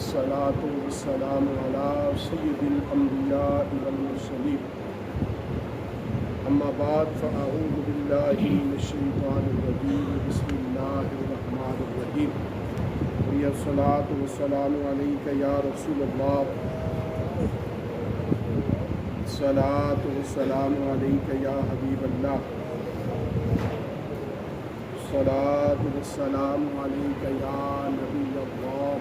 والصلاة والسلام على سيد الأنبياء والمرسلين أما بعد فأعوذ بالله من الشيطان الرجيم بسم الله الرحمن الرحيم وهي الصلاة والسلام عليك يا رسول الله الصلاة والسلام عليك يا حبيب الله الصلاة والسلام عليك يا نبي الله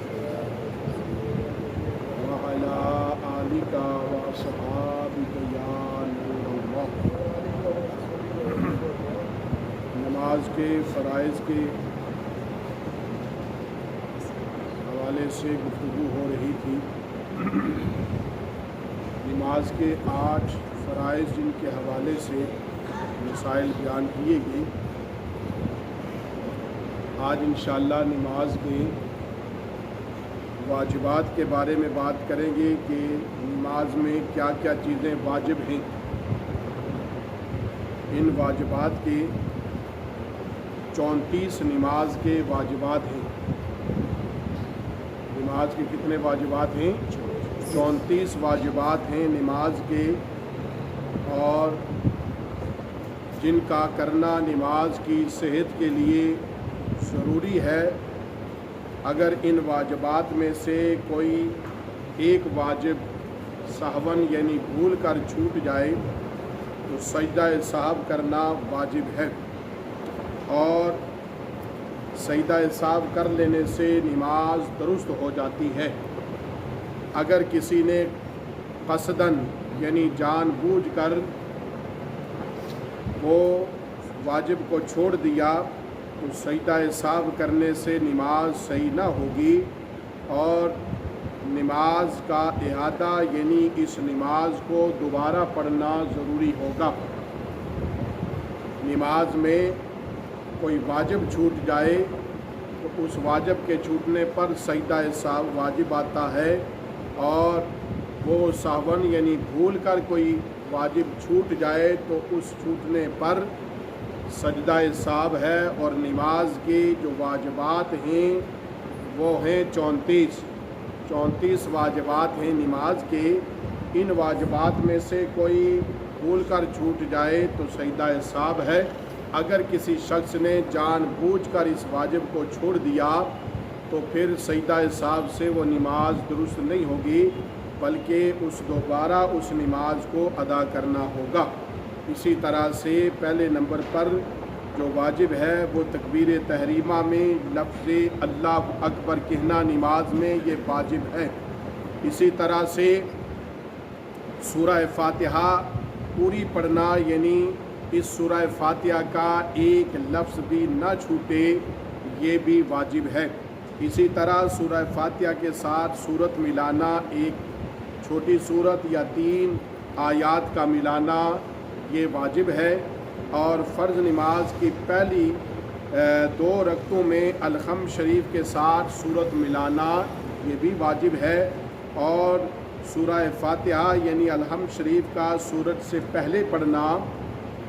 وعلى آلك وأصحابك يا نور الله۔ نماز کے فرائض کے حوالے سے گفتگو ہو رہی تھی۔ نماز کے 8 فرائض جن کے حوالے سے مسائل بیان کیے گئے، آج انشاءاللہ نماز کے واجبات کے بارے میں بات کریں گے کہ نماز میں کیا کیا چیزیں واجب ہیں۔ ان واجبات کے 34 نماز کے واجبات ہیں۔ نماز کے کتنے واجبات ہیں؟ 34 واجبات ہیں نماز کے، اور جن کا کرنا نماز کی صحت کے لیے ضروری ہے۔ اگر ان واجبات میں سے کوئی ایک واجب سہون یعنی بھول کر چھوٹ جائے تو سجدہ سہو کرنا واجب ہے، اور سجدہ سہو کر لینے سے نماز درست ہو جاتی ہے۔ اگر کسی نے قصداً یعنی جان بوجھ کر وہ واجب کو چھوڑ دیا تو سجدہ سہو کرنے سے نماز صحیح نہ ہوگی، اور نماز کا اعادہ یعنی اس نماز کو دوبارہ پڑھنا ضروری ہوگا۔ نماز میں کوئی واجب چھوٹ جائے تو اس واجب کے چھوٹنے پر سجدہ سہو واجب آتا ہے، اور وہ سہون یعنی بھول کر کوئی واجب چھوٹ جائے تو اس چھوٹنے پر سجدہ سہو ہے۔ اور نماز کے جو واجبات ہیں وہ ہیں 34 واجبات ہیں نماز کے۔ ان واجبات میں سے کوئی بھول کر چھوٹ جائے تو سجدہ سہو ہے۔ اگر کسی شخص نے جان بوجھ کر اس واجب کو چھوڑ دیا تو پھر سجدہ سہو سے وہ نماز درست نہیں ہوگی، بلکہ دوبارہ اس نماز کو ادا کرنا ہوگا۔ اسی طرح سے پہلے نمبر پر جو واجب ہے وہ تکبیر تحریمہ میں لفظ اللہ اکبر کہنا نماز میں یہ واجب ہے۔ اسی طرح سے سورہ فاتحہ پوری پڑھنا، یعنی اس سورہ فاتحہ کا ایک لفظ بھی نہ چھوٹے، یہ بھی واجب ہے۔ اسی طرح سورہ فاتحہ کے ساتھ سورت ملانا، ایک چھوٹی سورت یا 3 آیات کا ملانا یہ واجب ہے۔ اور فرض نماز کی پہلی 2 رکعتوں میں الحمد شریف کے ساتھ سورت ملانا یہ بھی واجب ہے، اور سورہ فاتحہ یعنی الحمد شریف کا سورت سے پہلے پڑھنا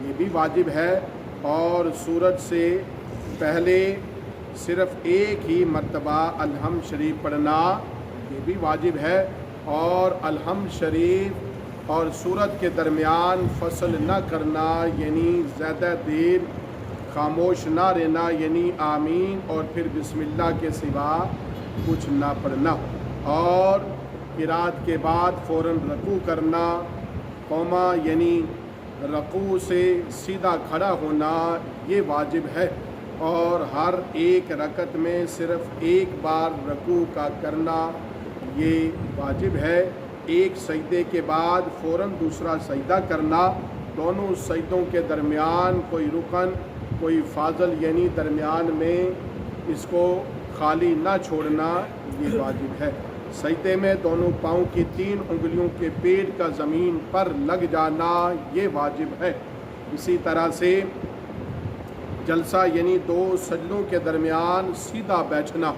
یہ بھی واجب ہے، اور سورت سے پہلے صرف ایک ہی مرتبہ الحمد شریف پڑھنا یہ بھی واجب ہے، اور الحمد شریف اور سورت کے درمیان فصل نہ کرنا، یعنی زیادہ دیر خاموش نہ رہنا، یعنی آمین اور پھر بسم اللہ کے سوا کچھ نہ پڑھنا، اور قرات کے بعد فوراً رکوع کرنا، قوما یعنی رکوع سے سیدھا کھڑا ہونا یہ واجب ہے، اور ہر ایک رکعت میں صرف ایک بار رکوع کا کرنا یہ واجب ہے۔ ایک سجدے کے بعد فوراً دوسرا سجدہ کرنا، دونوں سجدوں کے درمیان کوئی رکن کوئی فاضل یعنی درمیان میں اس کو خالی نہ چھوڑنا یہ واجب ہے۔ سجدے میں دونوں پاؤں کی 3 انگلیوں کے پیٹ کا زمین پر لگ جانا یہ واجب ہے۔ اسی طرح سے جلسہ یعنی 2 سجدوں کے درمیان سیدھا بیٹھنا،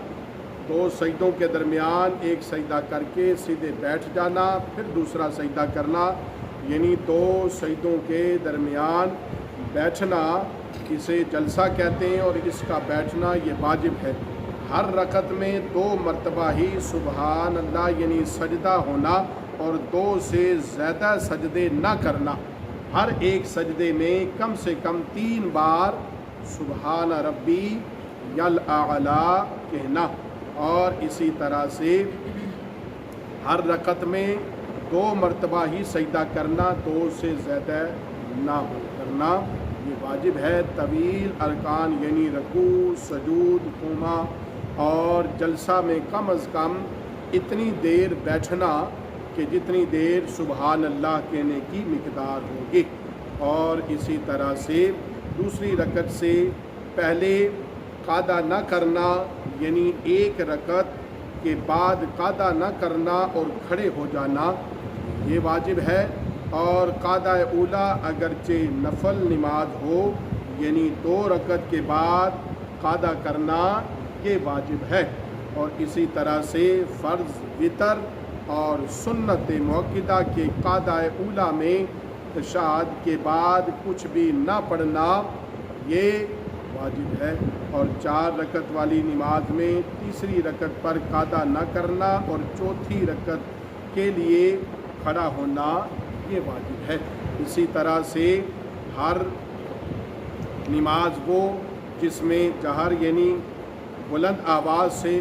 2 سجدوں کے درمیان ایک سجدہ کر کے سیدھے بیٹھ جانا، پھر دوسرا سجدہ کرنا، یعنی 2 سجدوں کے درمیان بیٹھنا اسے جلسہ کہتے ہیں، اور اس کا بیٹھنا یہ واجب ہے۔ ہر رکعت میں 2 مرتبہ ہی سبحان اللہ یعنی سجدہ ہونا اور 2 سے زیادہ سجدے نہ کرنا، ہر ایک سجدے میں کم سے کم 3 بار سبحان ربی الاعلیٰ کہنا، اور اسی طرح سے ہر رکعت میں 2 مرتبہ ہی سجدہ کرنا، 2 سے زیادہ نہ کرنا، یہ واجب ہے۔ طویل ارکان یعنی رکوع، سجود، قوما اور جلسہ میں کم از کم اتنی دیر بیٹھنا کہ جتنی دیر سبحان اللہ کہنے کی مقدار ہوگی، اور اسی طرح سے دوسری رکعت سے پہلے قعدہ نہ کرنا، یعنی ایک رکعت کے بعد قعدہ نہ کرنا اور کھڑے ہو جانا، یہ واجب ہے۔ اور قعدہ اولا اگرچہ نفل نماز ہو، یعنی 2 رکعت کے بعد قعدہ کرنا، یہ واجب ہے۔ اور اسی طرح سے فرض، وتر اور سنت موقدہ کے قعدہ اولا میں تشہد کے بعد کچھ بھی نہ پڑھنا، یہ واجب ہے۔ اور 4 رکعت والی نماز میں تیسری رکعت پر قعدہ نہ کرنا اور چوتھی رکعت کے لیے کھڑا ہونا، یہ واجب ہے۔ اسی طرح سے ہر نماز وہ جس میں جہر یعنی بلند آواز سے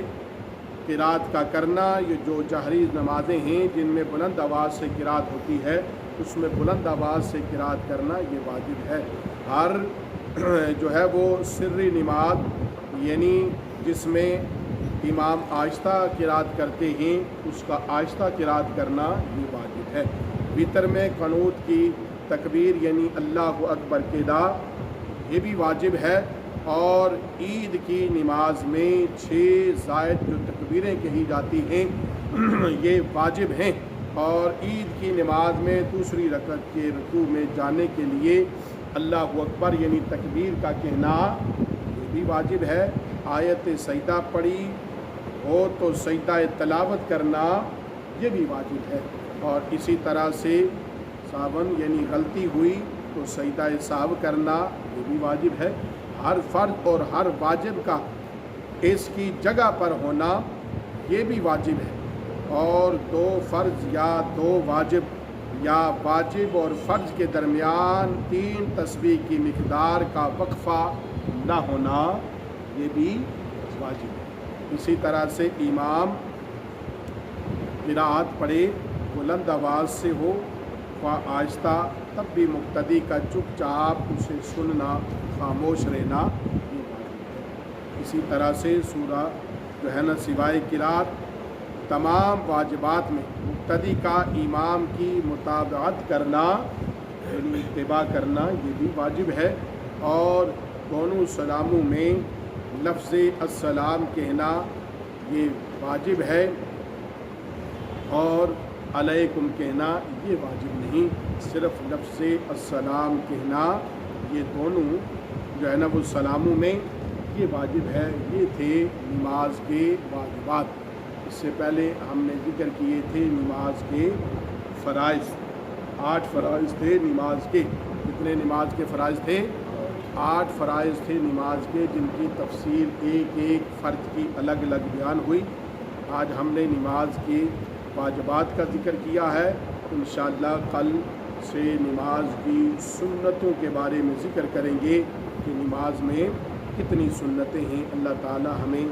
قرات کا کرنا، یہ جو جہری نمازیں ہیں جن میں بلند آواز سے قرات ہوتی ہے، اس میں بلند آواز سے قرات کرنا یہ واجب ہے۔ ہر جو ہے وہ سری نماز یعنی جس میں امام آہستہ قرات کرتے ہیں، اس کا آہستہ قرات کرنا یہ واجب ہے۔ وتر میں قنوت کی تکبیر یعنی اللہ اکبر کہنا یہ بھی واجب ہے، اور عید کی نماز میں 6 زائد جو تکبیریں کہی جاتی ہیں یہ واجب ہیں، اور عید کی نماز میں دوسری رکعت کے رکوع میں جانے کے لیے اللہ اکبر یعنی تکبیر کا کہنا یہ بھی واجب ہے۔ آیت سجدہ پڑھی ہو تو سجدہ تلاوت کرنا یہ بھی واجب ہے، اور اسی طرح سے ساون یعنی غلطی ہوئی تو سجدہ سہو کرنا یہ بھی واجب ہے۔ ہر فرض اور ہر واجب کا اس کی جگہ پر ہونا یہ بھی واجب ہے، اور 2 فرض یا 2 واجب یا واجب اور فرض کے درمیان 3 تسبیح کی مقدار کا وقفہ نہ ہونا یہ بھی واجب ہے۔ اسی طرح سے امام قرات پڑھے بلند آواز سے ہو و آہستہ، تب بھی مقتدی کا چپ چاپ اسے سننا، خاموش رہنا یہ واجب ہے۔ اسی طرح سے سورہ جو ہے نا سوائے قرات تمام واجبات میں مقتدی کا امام کی متابعت کرنا یعنی اتباع کرنا یہ بھی واجب ہے، اور دونوں سلاموں میں لفظ السلام کہنا یہ واجب ہے، اور علیکم کہنا یہ واجب نہیں، صرف لفظ السلام کہنا یہ دونوں جو ہے نا وہ سلاموں میں یہ واجب ہے۔ یہ تھے نماز کے واجبات۔ اس سے پہلے ہم نے ذکر کیے تھے نماز کے فرائض، 8 فرائض تھے نماز کے۔ کتنے نماز کے فرائض تھے؟ 8 فرائض تھے نماز کے، جن کی تفصیل ایک ایک فرض کی الگ الگ بیان ہوئی۔ آج ہم نے نماز کے واجبات کا ذکر کیا ہے، انشاءاللہ کل سے نماز کی سنتوں کے بارے میں ذکر کریں گے کہ نماز میں کتنی سنتیں ہیں۔ اللہ تعالی ہمیں